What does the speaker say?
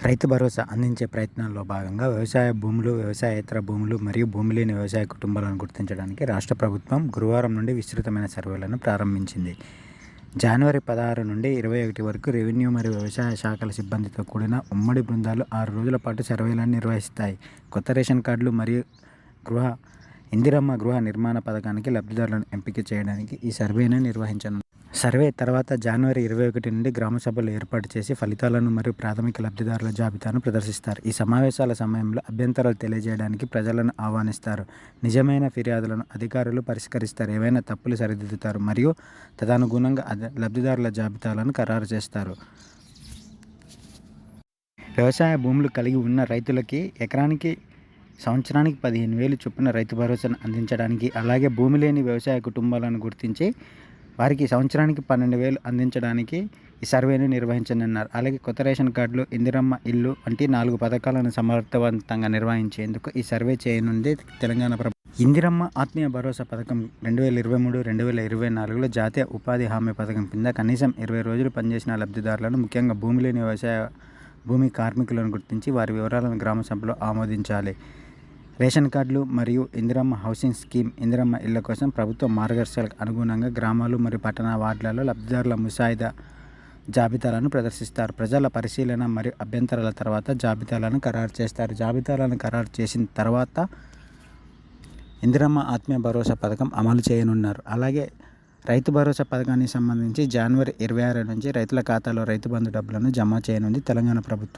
రైతు భరోసా అందించే ప్రయత్నాల్లో భాగంగా వ్యవసాయ భూములు, వ్యవసాయేతర భూములు మరియు భూమి లేని వ్యవసాయ కుటుంబాలను గుర్తించడానికి రాష్ట్ర ప్రభుత్వం గురువారం నుండి విస్తృతమైన సర్వేలను ప్రారంభించింది. జనవరి 16 నుండి 21 వరకు రెవెన్యూ మరియు వ్యవసాయ శాఖల సిబ్బందితో కూడిన ఉమ్మడి బృందాలు 6 రోజుల పాటు సర్వేలను నిర్వహిస్తాయి. కొత్త రేషన్ కార్డులు మరియు ఇందిరమ్మ గృహ నిర్మాణ పథకానికి లబ్ధిదారులను ఎంపిక చేయడానికి ఈ సర్వేను నిర్వహించనున్నారు. సర్వే తర్వాత జనవరి 21 నుండి గ్రామ సభలు ఏర్పాటు చేసి ఫలితాలను మరియు ప్రాథమిక లబ్ధిదారుల జాబితాను ప్రదర్శిస్తారు. ఈ సమావేశాల సమయంలో అభ్యంతరాలు తెలియజేయడానికి ప్రజలను ఆహ్వానిస్తారు. నిజమైన ఫిర్యాదులను అధికారులు పరిష్కరిస్తారు, ఏవైనా తప్పులు సరిదిద్దుతారు మరియు తదనుగుణంగా లబ్ధిదారుల జాబితాలను ఖరారు చేస్తారు. వ్యవసాయ భూములు కలిగి ఉన్న రైతులకి ఎకరానికి సంవత్సరానికి 15,000 చొప్పున రైతు భరోసాను అందించడానికి, అలాగే భూమి లేని వ్యవసాయ కుటుంబాలను గుర్తించి వారికి సంవత్సరానికి 12,000 అందించడానికి ఈ సర్వేను నిర్వహించనున్నారు. అలాగే కొత్త రేషన్ కార్డులు, ఇందిరమ్మ ఇల్లు వంటి 4 పథకాలను సమర్థవంతంగా నిర్వహించేందుకు ఈ సర్వే చేయనుంది తెలంగాణ ప్రభుత్వం. ఇందిరమ్మ ఆత్మీయ భరోసా పథకం 2023-2024లో జాతీయ ఉపాధి హామీ పథకం కింద కనీసం 20 రోజులు పనిచేసిన లబ్ధిదారులను, ముఖ్యంగా భూమి లేని వ్యవసాయ భూమి కార్మికులను గుర్తించి వారి వివరాలను గ్రామ సభలో ఆమోదించాలి. రేషన్ కార్డులు మరియు ఇందిరమ్మ హౌసింగ్ స్కీమ్, ఇందిరమ్మ ఇళ్ల కోసం ప్రభుత్వ మార్గదర్శకాలకు అనుగుణంగా గ్రామాలు మరియు పట్టణ వార్డులలో లబ్ధిదారుల ముసాయిదా జాబితాలను ప్రదర్శిస్తారు. ప్రజల పరిశీలన మరియు అభ్యంతరాల తర్వాత జాబితాలను ఖరారు చేస్తారు. జాబితాలను ఖరారు చేసిన తర్వాత ఇందిరమ్మ ఆత్మీయ భరోసా పథకం అమలు చేయనున్నారు. అలాగే రైతు భరోసా పథకానికి సంబంధించి జనవరి 26 నుంచి రైతుల ఖాతాలో రైతు బంధు డబ్బులను జమ చేయనుంది తెలంగాణ ప్రభుత్వం.